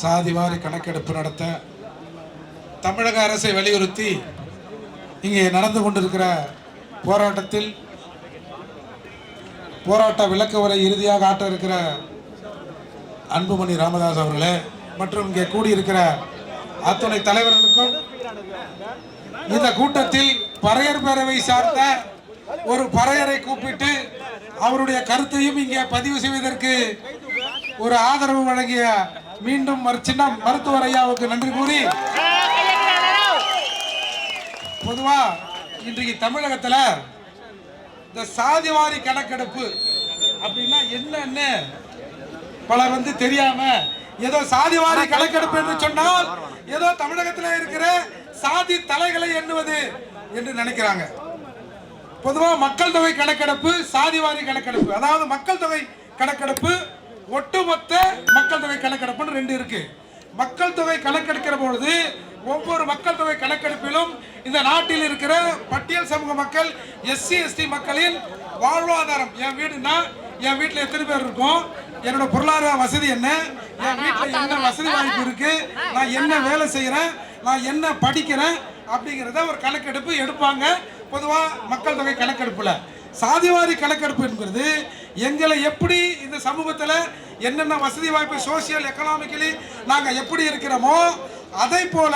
சாதிவாரி கணக்கெடுப்பு நடத்த தமிழக அரசை வலியுறுத்தி இங்கே நடந்து கொண்டிருக்கிற போராட்டத்தில் போராட்ட விளக்க உரை இறுதியாக ஆற்ற இருக்கிற அன்புமணி ராமதாஸ் அவர்களே மற்றும் இங்கே கூடியிருக்கிற அத்துணை தலைவர்களுக்கும் இந்த கூட்டத்தில் பறையர் பேரவை சார்ந்த ஒரு பறையரை கூப்பிட்டு அவருடைய கருத்தையும் இங்கே பதிவு செய்வதற்கு ஒரு ஆதரவு வழங்கிய மீண்டும் சின்னம் மருத்துவர் ஐயாவுக்கு நன்றி கூறி, பொதுவா இன்றைக்கு தமிழகத்தில் இந்த சாதிவாரி கணக்கெடுப்பு அப்படின்னா என்னன்னு பலர் தெரியாம ஏதோ சாதிவாரி கணக்கெடுப்பு என்று சொன்னால் ஏதோ தமிழகத்தில் இருக்கிற சாதி தலைகளை எண்ணுவது என்று நினைக்கிறாங்க. பொதுவாக மக்கள் தொகை கணக்கெடுப்பு, சாதிவாரி கணக்கெடுப்பு, அதாவது மக்கள் தொகை கணக்கெடுப்பு, ஒட்டுமொத்த மக்கள் தொகை கணக்கெடுப்புன்னு ரெண்டு இருக்கு. மக்கள் தொகை கணக்கெடுக்கிற பொழுது ஒவ்வொரு மக்கள் தொகை கணக்கெடுப்பிலும் இந்த நாட்டில் இருக்கிற பட்டியல் சமூக மக்கள், எஸ்சி எஸ்டி மக்களின் வாழ்வாதாரம், என் வீடுனா என் வீட்டில் எத்தனை பேர் இருக்கும், என்னோட பொருளாதார வசதி என்ன, என் வீட்டில் என்ன வசதி வாய்ப்பு இருக்கு, நான் என்ன வேலை செய்யறேன், நான் என்ன படிக்கிறேன் அப்படிங்கிறத ஒரு கணக்கெடுப்பு எடுப்பாங்க. பொதுவாக மக்கள் தொகை கணக்கெடுப்புல சாதிவாரி கணக்கெடுப்பு என்பது எங்களை எப்படி இந்த சமூகத்தில் என்னென்ன வசதி வாய்ப்பு, சோசியல் எக்கனாமிக்கலி நாங்கள் எப்படி இருக்கிறோமோ அதை போல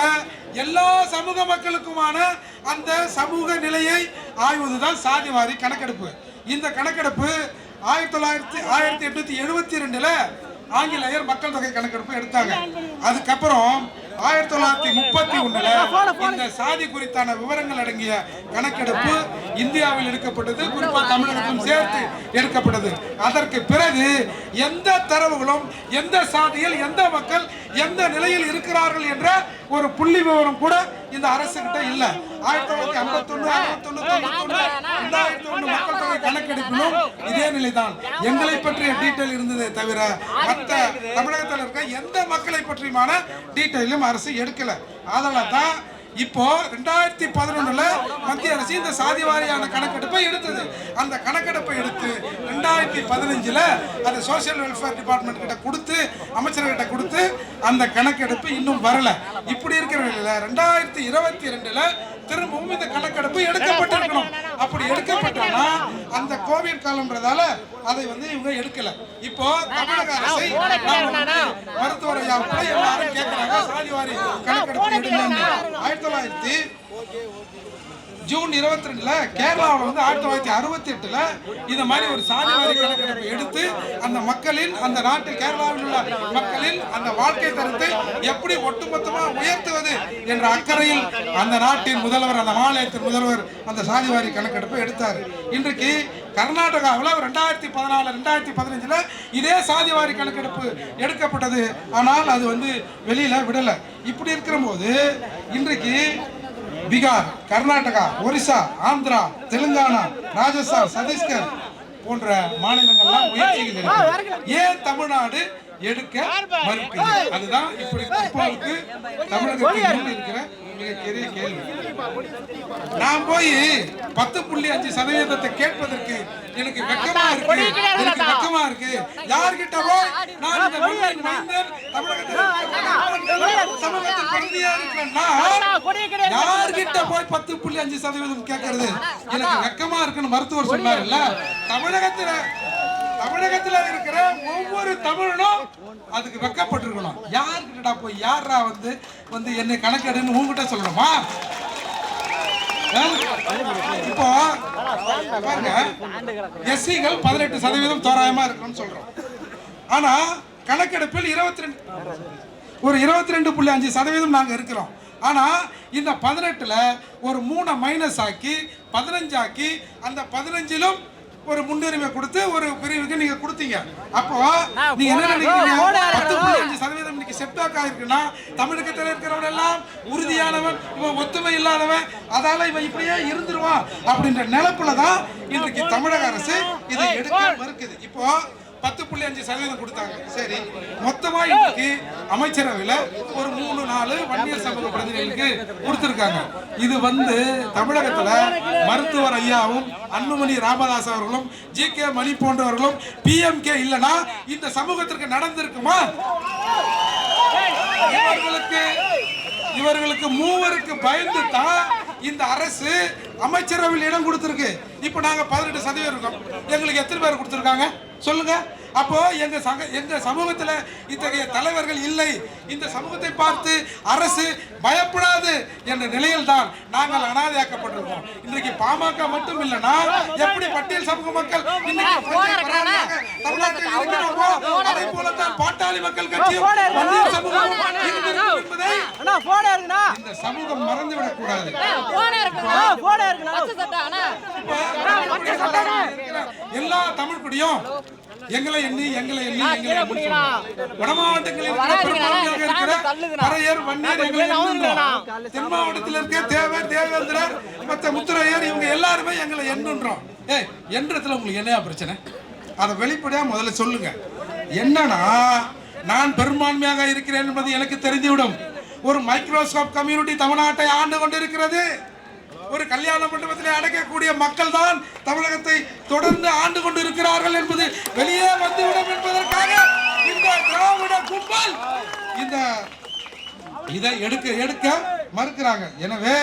எல்லா சமூக மக்களுக்குமான அந்த சமூக நிலையை ஆய்வதுதான் சாதிவாரி கணக்கெடுப்பு. இந்த கணக்கெடுப்பு 1872 ஆங்கிலேயர் மக்கள் தொகை கணக்கெடுப்பு எடுத்தாங்க. அதுக்கப்புறம் 1931 இந்த சாதி குறித்தான விவரங்கள் அடங்கிய கணக்கெடுப்பு இந்தியாவில் எடுக்கப்பட்டது, குறிப்பாக தமிழகத்திலும் சேர்த்து எடுக்கப்பட்டது. அதற்கு பிறகு எந்த தரவுகளும் எந்த சாதியில் எந்த மக்கள் எந்த நிலையில் இருக்கிறார்கள் என்ற ஒரு புள்ளி விவரம் கூட இந்த அரசு கிட்ட இல்ல. 1951, 2001 மக்கள் தொகை கணக்கெடுப்பிலும் இதே நிலைதான். எங்களை பற்றிய டீட்டெயில் இருந்ததே தவிர மற்ற தமிழகத்தில் இருக்க எந்த மக்களை பற்றியுமான டீட்டெயிலும் அரசு எடுக்கல. அதனால தான் இப்போ 2011 மத்திய அரசு இந்த சாதி வாரியான கணக்கெடுப்பை எடுத்தது. அந்த கணக்கெடுப்பை எடுத்து 2015 அது சோசியல் வெல்ஃபேர் டிபார்ட்மெண்ட் கிட்ட கொடுத்து, அமைச்சர்கிட்ட கொடுத்து, அந்த கணக்கெடுப்பு இன்னும் வரல. இப்படி இருக்கிற நிலையில 2022 திரும்பவும் இந்த கணக்கெடுப்பு எடுக்கப்பட்டிருக்கணும். அப்படி எடுக்கப்பட்டா அந்த கோவிட் காலம்ன்றதால அதை இவங்க எடுக்கல. இப்போ தமிழக அரசை மருத்துவர் ஐயா எல்லாரும் கேட்கிறாங்க, சாதிவாரி கணக்கெடுப்பு எடுங்க. 1900 ஜூன் 22 கேரளாவில் 1968 இந்த மாதிரி ஒரு சாதிவாரி கணக்கெடுப்பு எடுத்து அந்த மக்களின், அந்த நாட்டில் கேரளாவில் உள்ள மக்களின் அந்த வாழ்க்கை தரத்தை எப்படி ஒட்டுமொத்தமாக உயர்த்துவது என்ற அக்கறையில் அந்த நாட்டின் முதல்வர், அந்த மாநிலத்தின் முதல்வர் அந்த சாதிவாரி கணக்கெடுப்பை எடுத்தார். இன்றைக்கு கர்நாடகாவில் 2014, 2015 இதே சாதிவாரி கணக்கெடுப்பு எடுக்கப்பட்டது. ஆனால் அது வெளியில விடல. இப்படி இருக்கிற போது இன்றைக்கு பீகார், கர்நாடகா, ஒரிசா, ஆந்திரா, தெலுங்கானா, ராஜஸ்தான், சத்தீஸ்கர் போன்ற மாநிலங்கள்லாம் முயற்சிகள் இருக்கு. ஏன் தமிழ்நாடு எடுக்க மறுக்குது? அதுதான் இப்படி தமிழகத்தில் இருக்கிற மிகப்பெரிய கேள்வி. நான் போய் 10.5% கேட்பதற்கு எனக்கு வெக்கமா இருக்கு. யார்கிட்ட போய் நான் இந்த மண்ணின் மைந்தன், தமிழகத்தில் சமூகத்தின் பிரதிநிதியா இருக்கேன்னா யார்கிட்ட போய் 10.5% கேட்கறது எனக்கு வெக்கமா இருக்குன்னு மருத்துவர் சொன்னார்ல. தமிழகத்துல இருக்கிற ஒவ்வொரு தமிழனும் அதுக்கு வெக்கப்பட்டிருக்கணும். யார்கிட்ட போய் யாரா என்னை கணக்கெடுன்னு உங்ககிட்ட சொல்லணுமா? இப்போ பாருங்க, எஸ்சிகள் 18% தோராயமா இருக்கணும்னு சொல்றோம். ஆனா கணக்கெடுப்பில் 22.5% நாங்க இருக்கிறோம். ஆனா இந்த 18 ஒரு 3 மைனஸ் ஆக்கி 15 ஆக்கி அந்த 15லும் ஒரு முன்னுரிமை கொடுத்து ஒரு பிரிவுக்கு நீங்க கொடுத்தீங்க. அப்போ நீங்க என்ன நினைக்கிறீங்க? 10.5% இன்னைக்கு செட்பேக் ஆயிருக்குன்னா தமிழகத்தில் இருக்கிறவன் எல்லாம் உறுதியானவன், இவன் ஒத்துமை இல்லாதவன், அதால இவன் இப்படியே இருந்துருவான் அப்படின்ற நிலப்புலதான் இன்றைக்கு தமிழக அரசு இதை எடுக்க மறுக்குது. இப்போ 10.5% கொடுத்தாங்க. சரி, மொத்தமா இன்னைக்கு அமைச்சரவையில் ஒரு 3-4 வன்னியர் சமூக பிரதிநிதிகளுக்கு கொடுத்திருக்காங்க. இது தமிழகத்துல மருத்துவர் ஐயாவும் அன்புமணி ராமதாஸ் அவர்களும் GK மணி போன்றவர்களும் PMK இல்லனா இந்த சமூகத்திற்கு நடந்திருக்குமா? இவர்களுக்கு மூவருக்கு பயந்து தான் இந்த அரசு அமைச்சரவையில் இடம் கொடுத்திருக்கு. இப்ப நாங்க 18% இருக்கோம். எங்களுக்கு எத்தனை பேர் கொடுத்திருக்காங்க சொல்லுங்க. அப்போ எங்க சமூகத்தில் இத்தகைய தலைவர்கள் இல்லை. இந்த சமூகத்தை பார்த்து அரசு பயப்படாது என்ற நிலையில் தான் நாங்கள் அனாதையாக்கப்பட்டிருக்கோம். இன்றைக்கு பாமக மட்டும் இல்லைன்னா எப்படி பட்டியல் சமூக மக்கள் தமிழ்நாட்டில் இருக்கிறோமோ அதே போலத்தான் பாட்டாளி மக்கள் கட்சியும் இந்த சமூகம் மறந்துவிடக் கூடாது. எல்லா தமிழ் குடியும் எங்களை எண்ணி வட மாவட்டங்களில் பறையர் வன்னியர் தென் மாவட்டத்தில் இருக்க தேவர் தேவேந்திரர் மற்ற முத்துரையர் இவங்க எல்லாருமே எங்களை எண்ணுன்றோம். என்றதுல உங்களுக்கு என்ன பிரச்சனை? அதை வெளிப்படையா முதல்ல சொல்லுங்க. என்னன்னா நான் பெரும்பான்மையாக இருக்கிறேன் என்பது எனக்கு தெரிந்துவிடும். ஒரு மைக்ரோசாப்ட் கம்யூனிட்டி தமிழ்நாட்டை ஆண்டு கொண்டிருக்கிறது. ஒரு கல்யாண மண்டபத்தில் அடைக்கக்கூடிய மக்கள் தான் தமிழகத்தை தொடர்ந்து ஆண்டு கொண்டு இருக்கிறார்கள் என்பது வெளியே வந்துவிடும் என்பதற்காக இந்த திராவிட கும்பல் இதை எடுக்க மறுக்கிறாங்க. எனவே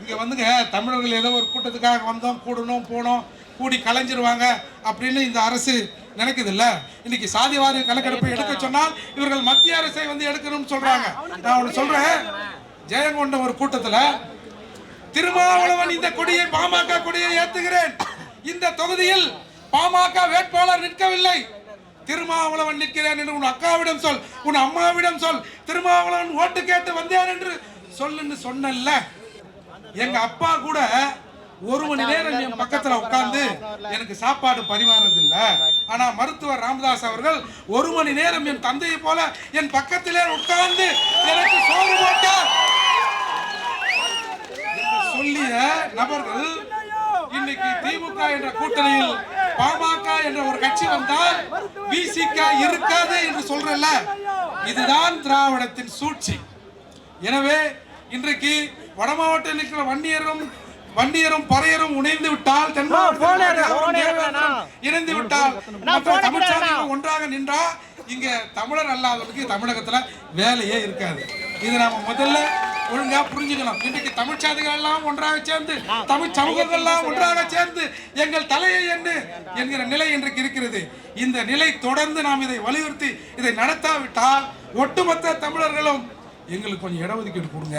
இங்க வந்துங்க தமிழர்கள் ஏதோ ஒரு கூட்டத்துக்காக வந்தோம், கூடணும், போனோம், கூடி கலைஞ்சிருவாங்க அப்படின்னு இந்த அரசு நினைக்குது இல்ல. இன்னைக்கு சாதிவாரி கணக்கெடுப்பை எடுக்க சொன்னால் இவர்கள் மத்திய அரசை வந்து எடுக்கணும்னு சொல்றாங்க. நான் ஒன்று சொல்றேன். ஜெயங்கொண்டம் ஒரு கூட்டத்தில் திருமாவளவன் இந்த கொடியை பாமக கொடியை ஏத்துகிறேன், இந்த தொகுதியில் பாமக வேட்பாளர் நிற்கவில்லை, திருமாவளவன் நிற்கிறேன் என்று உன் அக்காவிடம் சொல், உன் அம்மாவிடம் சொல், திருமாவளவன் ஓட்டு கேட்டு வந்தேன் என்று சொல்லுன்னு சொன்னல. எங்க அப்பா கூட 1 மணி நேரம் என் பக்கத்துல உட்கார்ந்து எனக்கு சாப்பாடு பரிமாறது இல்ல. ஆனா மருத்துவர் ராமதாஸ் அவர்கள் 1 மணி நேரம் என் தந்தையை போல என் பக்கத்திலே உட்கார்ந்து எனக்கு சோறு போட்டார் சொல்லிய நபர்கள் இன்னைக்கு திமுக என்ற கூட்டணியில் பாமக என்ற ஒரு கட்சி வந்தால் விசிக இருக்காது என்று சொல்றல. இதுதான் திராவிடத்தின் சூழ்ச்சி. எனவே இன்றைக்கு வட மாவட்டத்தில் இருக்கிற வன்னியரும் பறையரும் இணைந்து விட்டால், இணைந்து விட்டால் தமிழ் சாதிகள் ஒன்றாக நின்றா இங்க தமிழர் அல்லாதவருக்கு தமிழகத்துல வேலையே இருக்காது. இது நாம முதல்ல ஒழுங்கா புரிஞ்சுக்கணும். இன்றைக்கு தமிழ் சாதிகள் எல்லாம் ஒன்றாக சேர்ந்து, தமிழ் சமூகங்கள் எல்லாம் ஒன்றாக சேர்ந்து எங்கள் தலையை என்கிற நிலை இன்றைக்கு இருக்கிறது. இந்த நிலை தொடர்ந்து நாம் இதை வலியுறுத்தி இதை நடத்தாவிட்டால் ஒட்டுமொத்த தமிழர்களும் எங்களுக்கு கொஞ்சம் இடஒதுக்கீடு கொடுங்க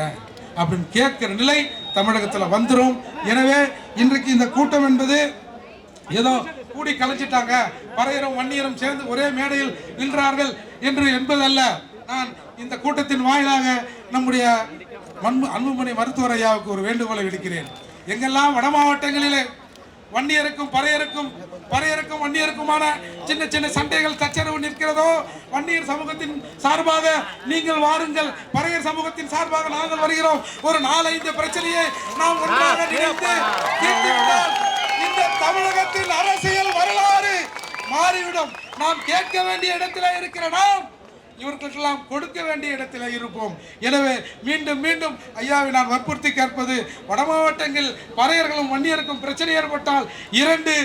அப்படின்னு கேட்கிற நிலை தமிழகத்தில் வந்துடும். எனவே இன்றைக்கு இந்த கூட்டம் என்பது ஏதோ கூடி கலைச்சிட்டாங்க, பறையரும் வன்னியரும் சேர்ந்து ஒரே மேடையில் நின்றார்கள் என்பதல்ல. நான் இந்த கூட்டத்தின் வாயிலாக நம்முடைய அன்புமணி மருத்துவர் ஐயாவுக்கு ஒரு வேண்டுகோளை விடுக்கிறேன். எங்கெல்லாம் வட மாவட்டங்களிலே வன்னியருக்கும் பறையருக்கும் வன்னியருக்குமான சின்ன சின்ன சண்டைகள் சச்சரவு நிற்கிறதோ, வன்னியர் சமூகத்தின் சார்பாக நீங்கள் வாருங்கள், பறையர் சமூகத்தின் சார்பாக நாங்கள் வருகிறோம். ஒரு 4-5 பிரச்சனையை நாம் ஒன்றாக நினைத்து இந்த தமிழகத்தின் அரசியல் வரலாறு மாறிவிடும். நாம் கேட்க வேண்டிய இடத்துல இருக்கிற நாம் இவர்களுக்கெல்லாம் கொடுக்க வேண்டிய இடத்தில் இருப்போம். எனவே மீண்டும் மீண்டும் ஐயாவை நான் வற்புறுத்தி கேட்பது, வட மாவட்டங்களில் பறையர்களும் வன்னியருக்கும் பிரச்சனை ஏற்பட்டால் 2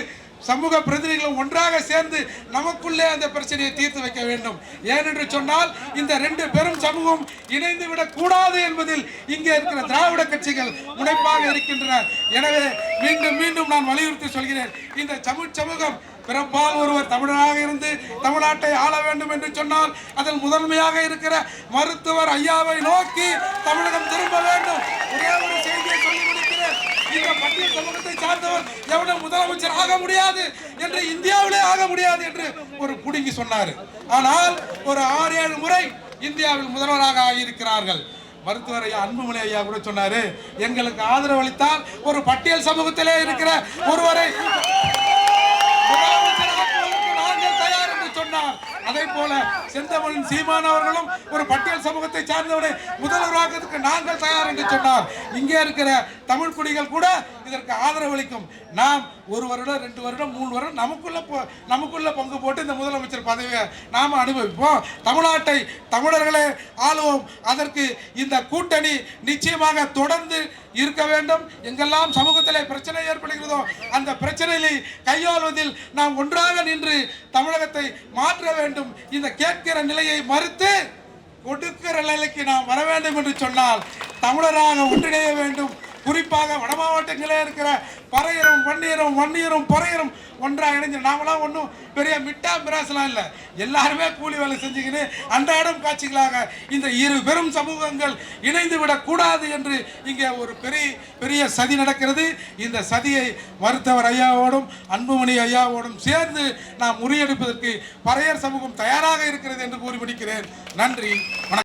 சமூக பிரதிநிதிகளும் ஒன்றாக சேர்ந்து நமக்குள்ளே அந்த பிரச்சனையை தீர்த்து வைக்க வேண்டும். ஏனென்று சொன்னால் இந்த 2 பெரும் சமூகம் இணைந்து விடக் கூடாது என்பதில் இங்கே இருக்கிற திராவிட கட்சிகள் முனைப்பாக இருக்கின்றன. எனவே மீண்டும் மீண்டும் நான் வலியுறுத்தி சொல்கிறேன், இந்த தமிழ் சமூகம் பிறப்பால் ஒருவர் தமிழராக இருந்து தமிழ்நாட்டை ஆள வேண்டும் என்று சொன்னால் அதில் முதன்மையாக இருக்கிற மருத்துவர் ஐயாவை நோக்கி தமிழகம் திரும்ப வேண்டும். ஒரே ஒரு செய்தியை சொல்லி முடிக்கிறேன். இந்த பட்டியல் சமூகத்தை சார்ந்தவர் எவனும் முதலமைச்சர் ஆக முடியாது என்று, இந்தியாவிலே ஆக முடியாது என்று ஒரு புடுங்கி சொன்னார். ஆனால் ஒரு 6-7 முறை இந்தியாவில் முதல்வராக ஆகியிருக்கிறார்கள். மருத்துவர் ஐயா அன்புமணி ஐயா கூட சொன்னாரு, எங்களுக்கு ஆதரவு அளித்தால் ஒரு பட்டியல் சமூகத்திலே இருக்கிற ஒருவரை நாங்கள் தயார் என்று சொன்னார். அதே போல செந்தமிழன் சீமான் அவர்களும் ஒரு பட்டியல் சமூகத்தை சார்ந்தவரை முதல்வராக நாங்கள் தயார் என்று சொன்னார். இங்கே இருக்கிற தமிழ் குடிகள் கூட இதற்கு ஆதரவு அளிக்கும். நாம் 1 வருடம் 2 வருடம் 3 வருடம் நமக்குள்ள பங்கு போட்டு இந்த முதலமைச்சர் பதவியை நாம அனுபவிப்போம். தமிழ்நாட்டை தமிழர்களே ஆளுவோம். அதற்கு இந்த கூட்டணி நிச்சயமாக தொடர்ந்து இருக்க வேண்டும். எங்கெல்லாம் சமூகத்திலே பிரச்சனை ஏற்படுகிறதோ அந்த பிரச்சனையை கையாள்வதில் நாம் ஒன்றாக நின்று தமிழகத்தை மாற்ற வேண்டும். இந்த கேட்கிற நிலையை மறுத்து கொடுக்கிற நிலைக்கு நாம் வர வேண்டும் என்று சொன்னால் தமிழராக ஒன்றிணைய வேண்டும். குறிப்பாக வட மாவட்டங்களே இருக்கிற பறையரும் வன்னியரும் பறையரும் ஒன்றாக இணைஞ்சு நாமெல்லாம் ஒன்றும் பெரிய மிட்டா மிராசலாம் இல்லை. எல்லாருமே கூலி வேலை செஞ்சுக்கின்னு அன்றாடம் காட்சிகளாக இந்த இரு பெரும் சமூகங்கள் இணைந்து விடக்கூடாது என்று இங்கே ஒரு பெரிய சதி நடக்கிறது. இந்த சதியை மருத்துவர் ஐயாவோடும் அன்புமணி ஐயாவோடும் சேர்ந்து நாம் முறியடிப்பதற்கு பறையர் சமூகம் தயாராக இருக்கிறது என்று கூறி முடிக்கிறேன். நன்றி, வணக்கம்.